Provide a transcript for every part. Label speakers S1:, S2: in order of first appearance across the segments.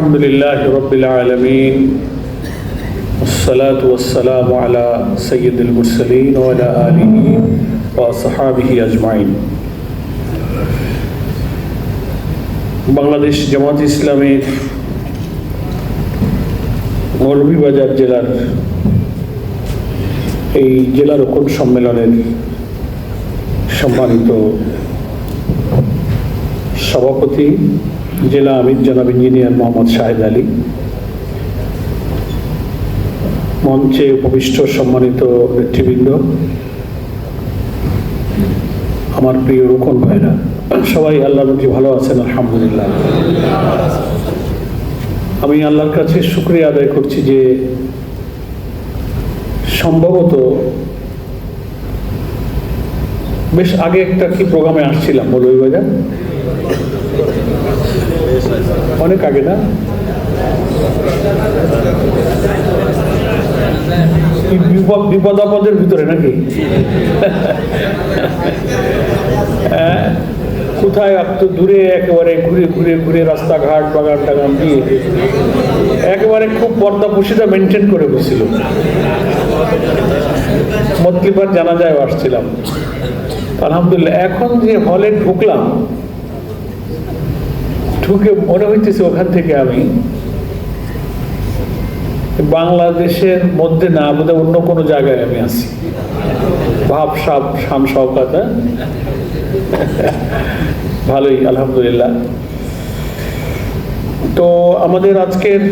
S1: الحمد لله رب العالمين والصلاة والسلام على سيد المرسلين وعلى آله وصحابه أجمعين বাংলাদেশ জামাত ইসলামের মৌলভীবাজার জেলার এই জেলা রুকন সম্মেলনের সম্মানিত সভাপতি জেলা আমির জনাব ইঞ্জিনিয়ার মোহাম্মদ শাহেদ আলী, মঞ্চে উপবিষ্ট সম্মানিত নেতৃবৃন্দ, আমার প্রিয় রুকন ভাইরা, সবাই আল্লাহর রহমতে ভালো আছেন আলহামদুলিল্লাহ। আমি আল্লাহর কাছে শুকরিয়া আদায় করছি যে সম্ভবত বেশ আগে একটা কি প্রোগ্রামে আসছিলাম মৌলভীবাজার, অনেক আগে না, বিপদ আপদের ভিতরে নাকি কোথায় তো দূরে একেবারে ঘুরে ঘুরে ঘুরে রাস্তাঘাট বাগান টাগান দিয়ে একেবারে খুব পর্দা পুশিটা মেনটেন করে বসছিল। মতলিবার জানাজায় আসছিলাম আলহামদুলিল্লাহ। এখন যে হলে ঢুকলাম, ঢুকে মনে হইতেছে ওখান থেকে আমি বাংলাদেশের মধ্যে না, বোধহয় অন্য কোনো জায়গায় আমি আছি। ভাব সাপ শান শওকত, ভালোই আলহামদুলিল্লাহ। তো আমাদের আজকের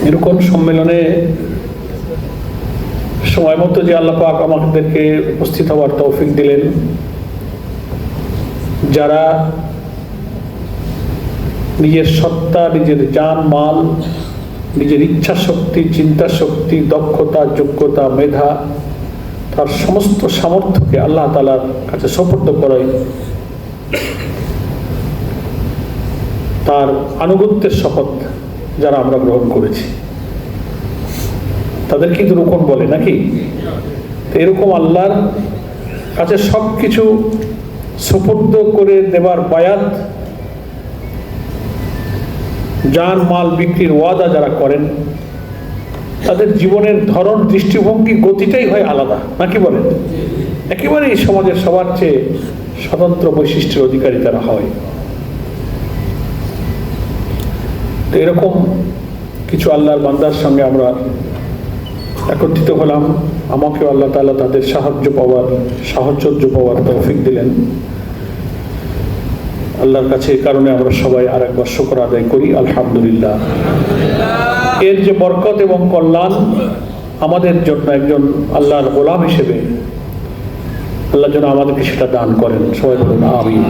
S1: এরকম সম্মেলনে সময় মতো যে আল্লাহ পাক আমাদেরকে উপস্থিত হওয়ার তৌফিক দিলেন, যারা নিজের সত্তা, নিজের জান মাল, নিজের ইচ্ছা শক্তি, চিন্তা শক্তি, দক্ষতা, যোগ্যতা, মেধা, তার সমস্ত সামর্থ্যকে আল্লাহ তাআলার কাছে সুপর্দ করে তার আনুগত্যের শপথ যারা আমরা গ্রহণ করেছি, তাদের কিন্তু রুকন বলে নাকি? এরকম আল্লাহর কাছে সবকিছু সুপর্দ করে দেবার বায়াত, জান মাল বিক্রির ওয়াদা যারা করেন, তাদের জীবনের ধরন, দৃষ্টিভঙ্গি, গতিটাই হয় আলাদা, নাকি বলেন? একেবারে এই সমাজের সবার চেয়ে স্বতন্ত্র বৈশিষ্ট্যের অধিকারী তারা হয়। তো এরকম কিছু আল্লাহর বান্দার সঙ্গে আমরা একত্রিত হলাম। আমাকেও আল্লাহ তাআলা তাদের সাহচর্য পাওয়ার তৌফিক দিলেন। আল্লাহর কাছে এই কারণে আমরা সবাই আর একবার শুকর আদায় করি আলহামদুলিল্লাহ। এর যে বরকত এবং কল্যাণ আমাদের জন্য একজন আল্লাহর গোলাম হিসেবে আল্লাহ যেন আমাদেরকে সেটা দান করেন, সবাই বলুন আমিন।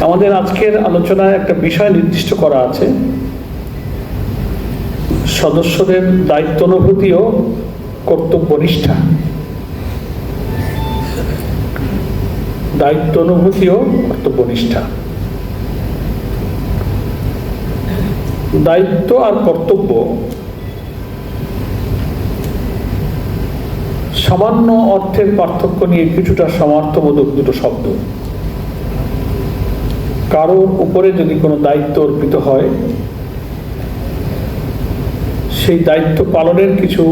S1: আমাদের আজকের আলোচনায় একটা বিষয় নির্দিষ্ট করা আছে, সদস্যদের দায়িত্ব অনুভূতি ও কর্তব্যনিষ্ঠা। দায়িত্ব অনুভূতি ও কর্তব্যনিষ্ঠা। দায়িত্ব আর কর্তব্য সামান্য অর্থের পার্থক্য নিয়ে কিছুটা সমার্থবোধক দুটো শব্দ। কারোর উপরে যদি কোনো দায়িত্ব অর্পিত হয়, সেই দায়িত্ব পালনের কিছু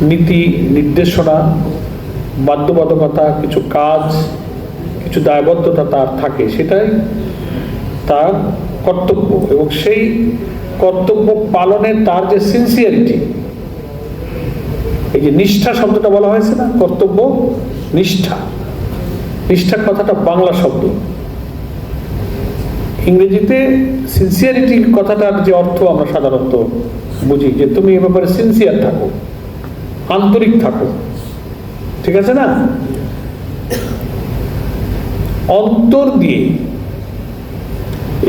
S1: নীতি নির্দেশনা, বাধ্যবাধকতা, কিছু কাজ, কিছু দায়বদ্ধতা তার থাকে, সেটাই তার কর্তব্য। এবং সেই কর্তব্য পালনে তার যে সিনসিয়ারিটি, এই যে নিষ্ঠা শব্দটা বলা হয়েছে না, কর্তব্য নিষ্ঠা, নিষ্ঠা কথাটা বাংলা শব্দ। ইংরেজিতে সিনসিয়ারিটি কথাটার যে অর্থ আমরা সাধারণত বুঝি যে তুমি এ ব্যাপারে সিনসিয়ার থাকো, আন্তরিক থাকো, ঠিক আছে না? অন্তর দিয়ে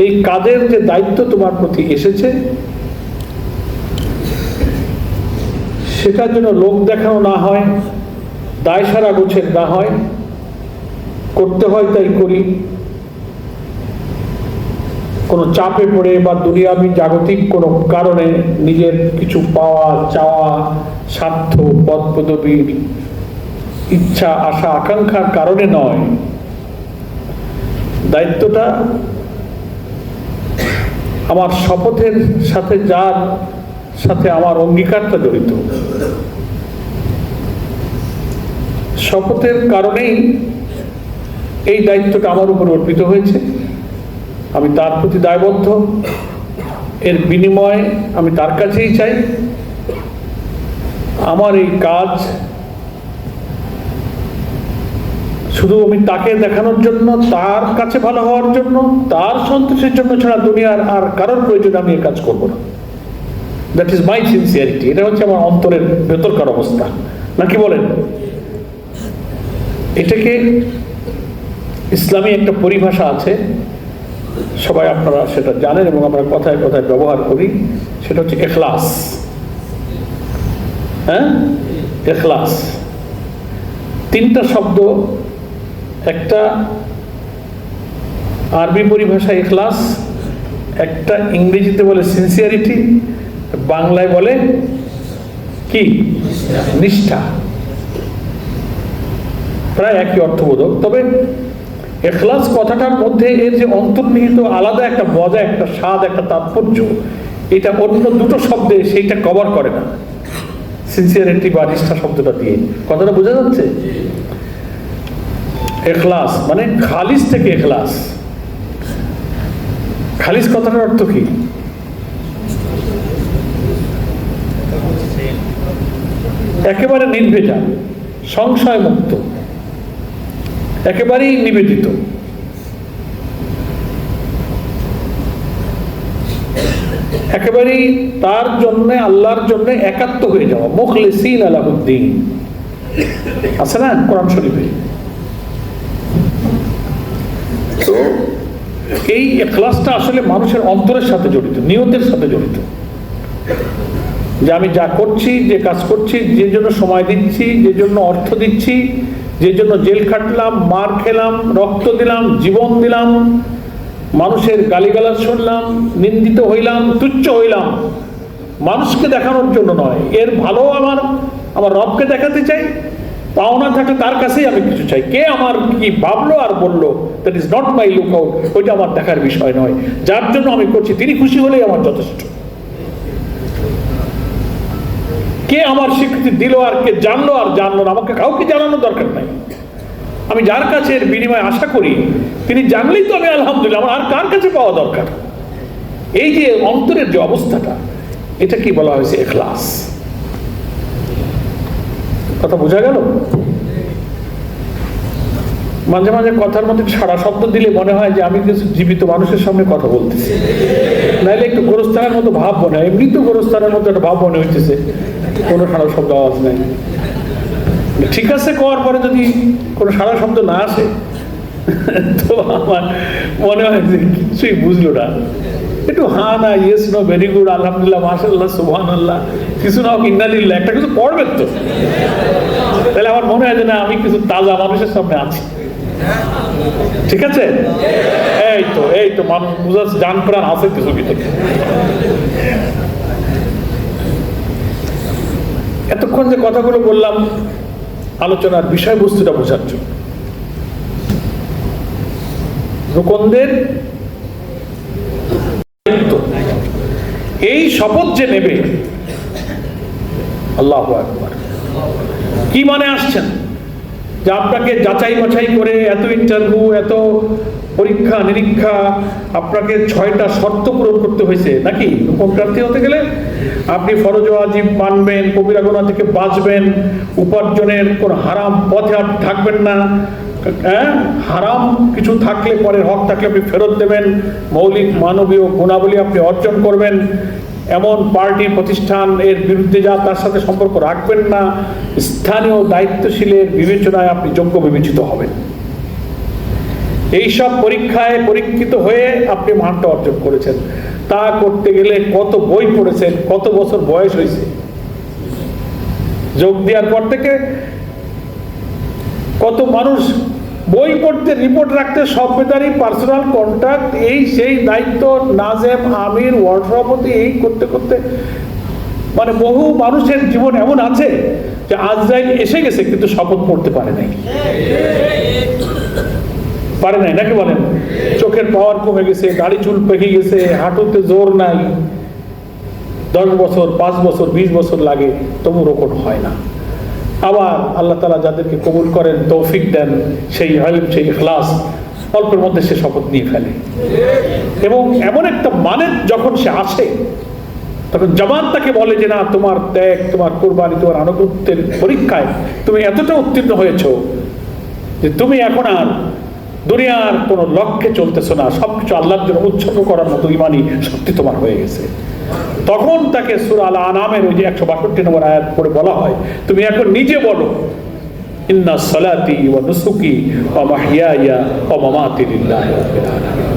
S1: এই কাজের যে দায়িত্ব তোমার প্রতি এসেছে, সেটার জন্য লোক দেখানো না হয়, দায় সারা গোছের না হয়, করতে হয় তাই করি, কোনো চাপে পড়ে বা দুনিয়াবি জাগতিক কোনো কারণে নিজের কিছু পাওয়া চাওয়া, স্বার্থ, পদ পদবীর ইচ্ছা, আশা, আকাঙ্ক্ষার কারণে নয়, দায়িত্বটা আমার শপথের সাথে, যার সাথে আমার অঙ্গীকারটা জড়িত। শপথের কারণেই এই দায়িত্বটা আমার উপর অর্পিত হয়েছে। আমি তার প্রতি দায়বদ্ধ। এর বিনিময়ে আমি তার কাছেই চাই। আমার এই কাজ শুধু আমি তাকে দেখানোর জন্য, তার কাছে ভালো হওয়ার জন্য, তার সন্তোষের জন্য ছাড়া দুনিয়ার আর কারোর প্রয়োজনে আমি এই কাজ করবো না। That is my sincerity. এটা হচ্ছে আমার অন্তরের ভেতরকার অবস্থা, নাকি বলেন? এটাকে ইসলামী একটা পরিভাষা আছে, সবাই আপনারা সেটা জানেন এবং আমরা কথায় কথায় ব্যবহার করি। সেটা হচ্ছে ইখলাস। হ্যাঁ, ইখলাস। তিনটা শব্দ, একটা আরবি পরিভাষা ইখলাস, একটা ইংরেজিতে বলে সিনসিয়ারিটি, বাংলায় বলে কি? নিষ্ঠা। প্রায় একই অর্থবোধক। তবে ইখলাস কথাটার মধ্যে এর যে অন্তর্নিহিত আলাদা একটা মজা, একটা স্বাদ, একটা তাৎপর্য, এটা অন্য দুটো শব্দে সেইটা কভার করে না। সিনসিয়ারিটি বা নিষ্ঠা শব্দটা দিয়ে কথাটা বোঝা যাচ্ছে? ইখলাস মানে খালিস থেকে ইখলাস। খালিস কথাটার অর্থ কি? একেবারে নির্ভেজাল, সংশয় মুক্ত, একেবারেই নিবেদিত। একেবারেই তার জন্য, আল্লাহর জন্য একাত্ম হয়ে যাওয়া, মুখলিসিন লাহুদ্দিন আছে না কোরআন শরীফে? তো এই ইখলাসটা আসলে মানুষের অন্তরের সাথে জড়িত, নিয়তের সাথে জড়িত। যে আমি যা করছি, যে কাজ করছি, যে জন্য সময় দিচ্ছি, যে জন্য অর্থ দিচ্ছি, যে জন্য জেল খাটলাম, মার খেলাম, রক্ত দিলাম, জীবন দিলাম, মানুষের গালিগালাজ শুনলাম, নিন্দিত হইলাম, তুচ্ছ হইলাম, মানুষকে দেখানোর জন্য নয়, এর ভালো আমার রবকে দেখাতে চাই। পাওনা থাকে তার কাছেই আমি কিছু চাই। কে আমার কি ভাবলো আর বললো, that is not my look out, ওইটা আমার দেখার বিষয় নয়। যার জন্য আমি করছি তিনি খুশি হলেই আমার যথেষ্ট। কে আমার স্বীকৃতি দিল আর কে জানলো আর জানলো না, আমাকে কাউকে জানানোর দরকার নাই। আমি যার কাছে এর বিনিময় আশা করি তিনি জানলেই তো আমি আলহামদুলিল্লাহ, আমার আর কার কাছে পাওয়া দরকার? এই যে অন্তরের যে অবস্থাটা, এটা কি বলা হয়েছে? ইখলাস। কথা বোঝা গেল? মাঝে মাঝে কথার মধ্যে সারা শব্দ দিলে মনে হয় যে আমি কিছু জীবিত মানুষের সামনে কথা বলতেছি, নাহলে একটু গোরস্থানের মতো ভাব মনে হয়। এমনি তো গোরস্থানের মতো একটা ভাব মনে হইতেছে, কোনো সারা শব্দ আওয়াজ নাই। ঠিক আছে, করার পরে যদি কোনো সারা শব্দ না আসে তো আমার মনে হয় যে কিছুই বুঝলো না। একটু হ্যাঁ না, ইয়েস নো, ভেরি গুড, আলহামদুলিল্লাহ, মাশাআল্লাহ, সুবহানাল্লাহ, কিছু না হোক ইন্নালিল্লাহ, একটা কিছু পড়বেন তো। তাহলে আমার মনে হয় যে না, আমি কিছু তাজা মানুষের সামনে আছি। ঠিক আছে? এই তো মানুষ বুঝা জান প্রাণ আছে কিছু ভিতরে। এতক্ষণ যে কথাগুলো বললাম আলোচনার বিষয়বস্তুটা বোঝার জন্য। রুকনদের এই শপথ যে নেবে, আল্লাহু আকবার, কি মানে আসছেন? যে আপনাকে যাচাই বাছাই করে এত ইন্টারভিউ, এত পরীক্ষা নিরীক্ষা, আপনাকে 6টা শর্ত পূরণ করতে হয়েছে নাকি? রূপম প্রার্থী হতে গেলে আপনি ফরজ ওয়াজিব মানবেন, কবিরা গুনাহ থেকে বাঁচবেন, উপার্জনের কোন হারাম পথে আর থাকবেন না, হারাম কিছু থাকলে পরের হক থাকলে আপনি ফেরত দেবেন, মৌলিক মানবীয় গুণাবলী আপনি অর্জন করবেন, এমন পার্টি প্রতিষ্ঠান এর বিরুদ্ধে যা তার সাথে সম্পর্ক রাখবেন না, স্থানীয় দায়িত্বশীলের বিবেচনায় আপনি যোগ্য বিবেচিত হবেন। এইসব পরীক্ষায় পরীক্ষিত হয়ে আপনি মানটা অর্জন করেছেন। তা করতে গেলে কত বই পড়েছেন, কত বছর বয়স হয়েছে, যোগ দেওয়ার পর থেকে কত মানুষ বই পড়তে, রিপোর্ট রাখতে, সভ্যতারি, পার্সোনাল কন্ট্যাক্ট, এই সেই দায়িত্ব, নাজেম, আমির, ওয়ার্ড সভাপতি, এই করতে করতে মানে বহু মানুষের জীবন এমন আছে যে আজরাইল এসে গেছে কিন্তু শপথ পড়তে পারে নাই। পারে নাই, নাকি বলেন? চোখের পাওয়ার কমে গেছে, দাড়ি চুল পেকে গেছে, হাঁটুতে জোর নাই, 10 বছর 5 বছর 20 বছর লাগে, তবু রোপণ হয় না। আবার আল্লাহ তাআলা যাদেরকে কবুল করেন, তৌফিক দেন, সেই ইলম, সেই ইখলাস অল্পের মধ্যে সে শপথ নিয়ে ফেলে। এবং এমন একটা মানে যখন সে আসে, তখন জামাত তাকে বলে যে না, তোমার ত্যাগ, তোমার কুরবানি, তোমার আনুগত্যের পরীক্ষায় তুমি এতটা উত্তীর্ণ হয়েছ যে তুমি এখন আর দুনিয়ার কোনো লক্ষ্যে চলতেছো না, সবকিছু আল্লাহর জন্য উৎসর্গ করার মতো ইমানি শক্তি তোমার হয়ে গেছে। তখন তাকে সূরা আল আনামের ওই যে 162 নম্বর আয়াত পড়ে বলা হয়, তুমি এখন নিজে বলো, ইন্না সালাতি ওয়া নুসুকি ওয়া মাহইয়ায়া ওয়া মামাতি লিল্লাহি রাব্বিল আলামিন।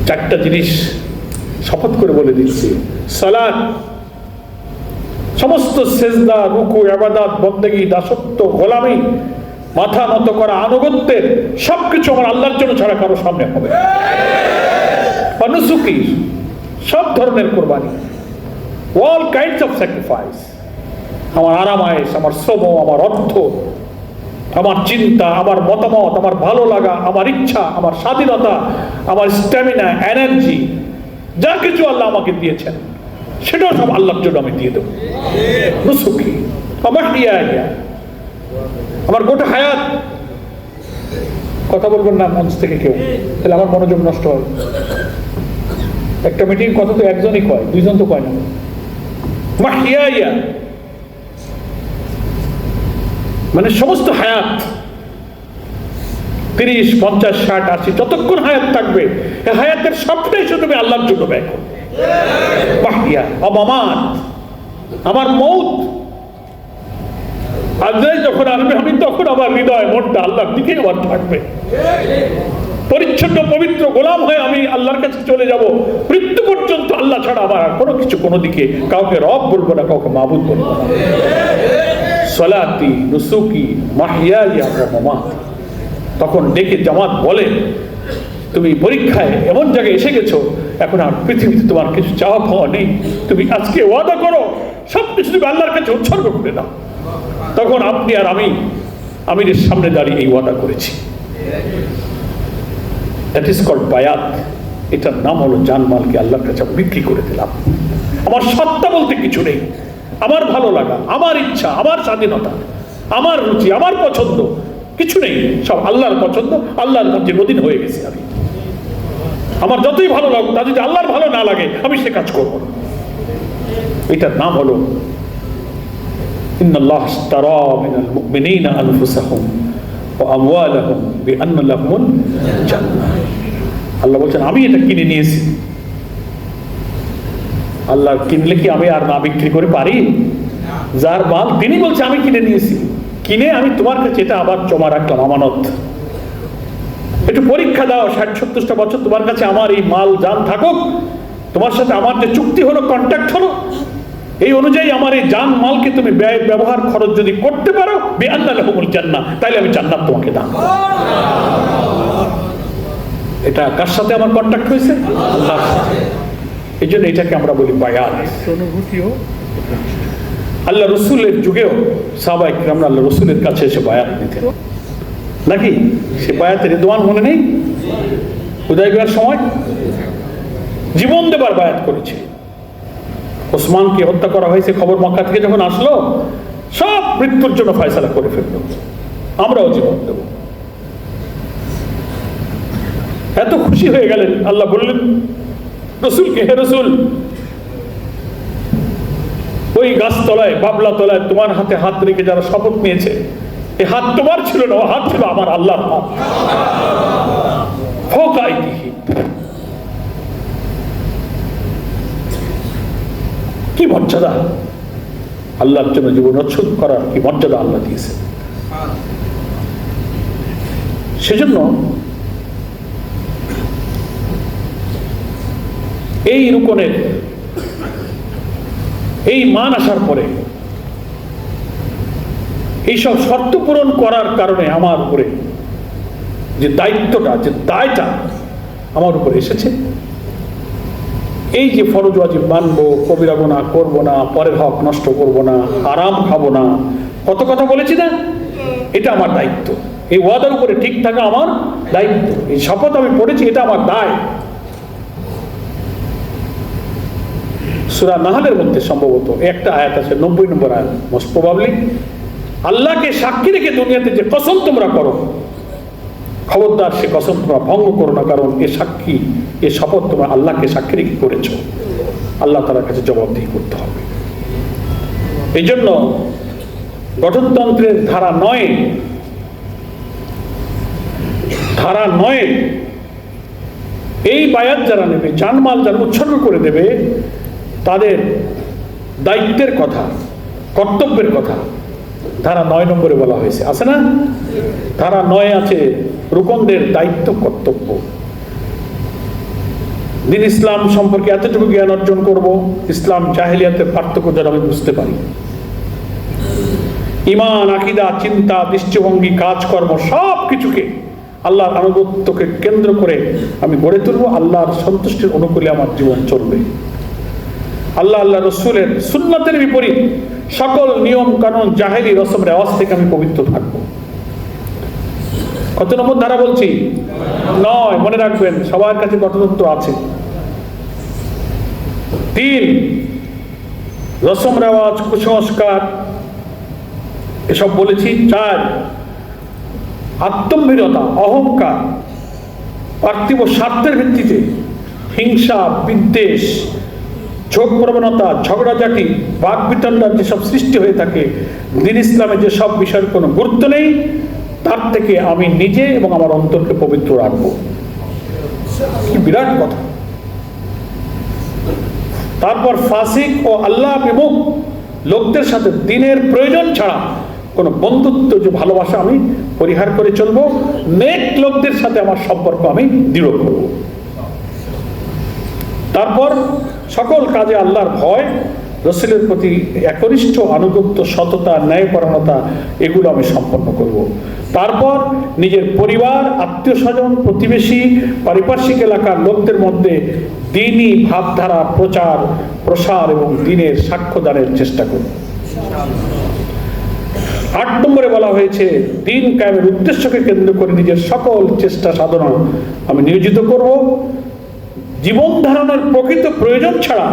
S1: 4টা জিনিস শপথ করে বলে দিচ্ছি। সালাত, সমস্ত সেজদা, রুকু, ইবাদত, বন্দেগী, দাসত্ব, গোলামি, মাথা নত করা, আনুগত্যের সবকিছু আমার আল্লাহর জন্য ছাড়া কারো সামনে হবে। ওয়া নুসুকি, সব ধরনের কোরবানি, অল কাইন্ডস অফ স্যাক্রিফাইস, আমার আরামায়েশ, আমার শ্রম, আমার অর্থ, আমার চিন্তা, আমার মতামত, আমার ভালো লাগা, আমার ইচ্ছা, আমার স্বাধীনতা, আমার স্ট্যামিনা, এনার্জি, যা কিছু আল্লাহ আমাকে দিয়েছেন সেটাও সব আল্লাহর জন্য আমি দিয়ে দেবো। নুসুকি, আমার হিয়া, আমার গোটা হায়াত। কথা বলবেন না মঞ্চ থেকে কেউ, তাহলে আমার মনোযোগ নষ্ট হয়। একটা মিটিং কথা তো একজনই কয়, 2 জন তো কয় না। মাহিয়া মানে সমস্ত হায়াত, 30, 50, 60, 80 যতক্ষণ হায়াত থাকবে, এই হায়াতের সবটাই শুধু তুমি আল্লাহর জন্য ব্যয় করো। মাহিয়া অমামাত, আমার মৌত আজরাইল যখন আসবে, আমি তখন আমার হৃদয়, মনটা আল্লাহর দিকে আবার থাকবে। পরিচ্ছন্ন পবিত্র গোলাম হয়ে আমি আল্লাহর কাছে চলে যাব। মৃত্যু পর্যন্ত আল্লাহ ছাড়া আমার আর কোনো কিছু, কোনো দিকে কাউকে রব বলবো না, কাউকে মাবুদ বলবো না। সালাতি, নুসুকি, মাহইয়ায়া ওয়া মামাতি। তখন ডেকে জামাত বলে, তুমি পরীক্ষায় এমন জায়গায় এসে গেছো, এখন আর পৃথিবীতে তোমার কিছু চাওয়া পাওয়া নেই। তুমি আজকে ওয়াদা করো, সবকিছু তুমি আল্লাহর কাছে উৎসর্গ করে দাও। তখন আপনি আর আমি আমিরের সামনে দাঁড়িয়ে এই ওয়াদা করেছি। দ্যাট ইজ কল্ড বায়াত। এটার নাম হলো জানমালকে আল্লাহর কাছে বিক্রি করে দিলাম। আমার সত্তা বলতে কিছু নেই, আমার ভালো লাগা, আমার ইচ্ছা, আমার স্বাধীনতা, আমার রুচি, আমার পছন্দ কিছু নেই, সব আল্লাহর পছন্দ, আল্লাহর মধ্যে অধীন হয়ে গেছি আমি। আমার যতই ভালো লাগুক, তা যদি আল্লাহর ভালো না লাগে, আমি সে কাজ করব না। এটার নাম হলো ইন্নাল্লাহ ইশতারা মিনাল মুমিনিনা আনফুসাহুম ওয়া আমওয়ালাহুম বিআন্না লাহুমুল জান্নাহ। আল্লাহ বলছেন, আমি এটা কিনে নিয়েছি। আল্লাহ কিনলে কি আমি আর না বিক্রি করে পারি? যার মাল তিনি বলছে আমি কিনে নিয়েছি, কিনে আমি তোমার কাছে এটা আবার জমা রাখলাম, আমানত। একটু পরীক্ষা দাও, 60-70টা বছর তোমার কাছে আমার এই মাল জান থাকুক, তোমার সাথে আমার যে চুক্তি হলো, কন্ট্রাক্ট হলো, এই অনুযায়ী আমার এই জান মালকে তুমি ব্যয় ব্যবহার খরচ যদি করতে পারো, বিআন্না লাহুমুল জান্নাহ, তাইলে আমি জান্নাত তোমাকে দান করব। এটা কার সাথে আমার কন্ট্রাক্ট হয়েছে? আল্লাহর সাথে। এই জন্য এটাকে আমরা বলি বায়াত। আল্লাহ রসুলের যুগেও সাহাবায়ে কিরামরা আল্লাহ রসুলের কাছে এসে বায়াত নিতেন, নাকি? সে বায়াতের রিদওয়ান মনে নেই? হুদায়বিয়ার সময় জীবন দেবার বায়াত করেছে। ওসমানকে হত্যা করা হয়েছে খবর মক্কা থেকে যখন আসলো, সব মৃত্যুর জন্য ফয়সালা করে ফেললো, আমরাও জীবন দেব। এত খুশি হয়ে গেলেন, আল্লাহ বললেন রসুলকে, হে রসুল, ওই গাছতলায়, বাবলা তলায় তোমার হাতে হাত রেখে যারা শপথ নিয়েছে, এই হাত তোমার ছিল না, ও হাত ছিল আমার আল্লাহর হাত। কি মর্যাদা! আল্লাহর জন্য জীবন উৎসর্গ করার কি মর্যাদা আল্লাহ দিয়েছে। সেজন্য এই রুকনের এই মান আসার পরে, এইসব শর্ত পূরণ করার কারণে আমার উপরে যে দায়িত্বটা, যে দায়টা আমার উপরে এসেছে, এই যে ফরজ ওয়াজিব মানবো, কবিরা গুনাহ করবো না, পরের হক নষ্ট করবো না, আরাম খাবো না, কত কথা বলেছি না? এটা আমার দায়িত্ব। এই ওয়াদার উপরে ঠিক থাকা আমার দায়িত্ব। এই শপথ আমি পড়েছি, এটা আমার দায়। সূরা নাহলের মধ্যে সম্ভবত একটা আয়াত আছে, 90 নম্বর আয়াত মোস্ট প্রবাবলি। আল্লাহকে সাক্ষী রেখে দুনিয়াতে যে কসম তোমরা করো, খবরদার সে কসম তোমরা ভঙ্গ করো না, কারণ এ সাক্ষী, এ শপথ তোমরা আল্লাহকে সাক্ষী রেখে করেছো। আল্লাহ তাআলার কাছে জবাবদিহি করতে হবে। এই জন্য গঠনতন্ত্রের ধারা 9 এই বায়াত যারা নেবে, জানমাল যারা উৎসর্গ করে দেবে, তাদের দায়িত্বের কথা, কর্তব্যের কথা ধারা 9 নম্বরে বলা হয়েছে, আছে না? ধারা 9 আছে রুকনদের দায়িত্ব, কর্তব্য। দিন ইসলাম সম্পর্কে এতটুকু জ্ঞান অর্জন করব, ইসলাম জাহেলিয়াতের পার্থক্য যেন আমি বুঝতে পারি। ঈমান, আকীদা, চিন্তা, দৃষ্টিভঙ্গি, কাজকর্ম সব কিছুকে আল্লাহর আনুগত্যকে কেন্দ্র করে আমি গড়ে তুলব। আল্লাহর সন্তুষ্টির অনুকূলে আমার জীবন চলবে। আল্লাহ রসুলের সুন্নাতের বিপরীত সকল নিয়ম কানুন, জাহেলি রসম রেওয়াজ থেকে আমি পবিত্র থাকবো। কত নম্বর ধারা বলছি? 9। মনে রাখবেন, সবার কাছে গঠনতন্ত্র আছে। 3, রসম রেওয়াজ, কুসংস্কার এসব বলেছি। 4, আত্মম্ভীরতা, অহংকার, পার্থিব স্বার্থের ভিত্তিতে হিংসা, বিদ্বেষ, ঝোঁক প্রবণতা, ঝগড়াঝাটি, বাক বিতণ্ডার যেসব সৃষ্টি হয়ে থাকে, দ্বীন ইসলামে যেসব বিষয়ের কোনো গুরুত্ব নেই, তার থেকে আমি নিজে এবং আমার অন্তরকে পবিত্র রাখবো। কি বিরাট কথা! তারপর ফাসিক ও আল্লাহ বিমুখ লোকদের সাথে দিনের প্রয়োজন ছাড়া কোনো বন্ধুত্ব, যে ভালোবাসা, আমি পরিহার করে চলবো। নেক লোকদের সাথে আমার সম্পর্ক আমি দৃঢ় করব। তারপর সকল কাজে আল্লাহর ভয়, রসুলের প্রতি একনিষ্ঠ আনুগত্য, সততা, ন্যায়পরায়ণতা, এগুলো আমি সম্পন্ন করব। তারপর নিজের পরিবার, আত্মীয় স্বজন, প্রতিবেশী, পারিপার্শ্বিক এলাকার লোকদের মধ্যে দ্বীনি ভাবধারা প্রচার, প্রসার এবং দ্বীনের সাক্ষ্যদানের চেষ্টা করব। 8 নম্বরে বলা হয়েছে, দ্বীন কায়েমের উদ্দেশ্যকে কেন্দ্র করে নিজের সকল চেষ্টা সাধনা আমি নিয়োজিত করব। জীবন ধারণের প্রকৃত প্রয়োজন ছাড়া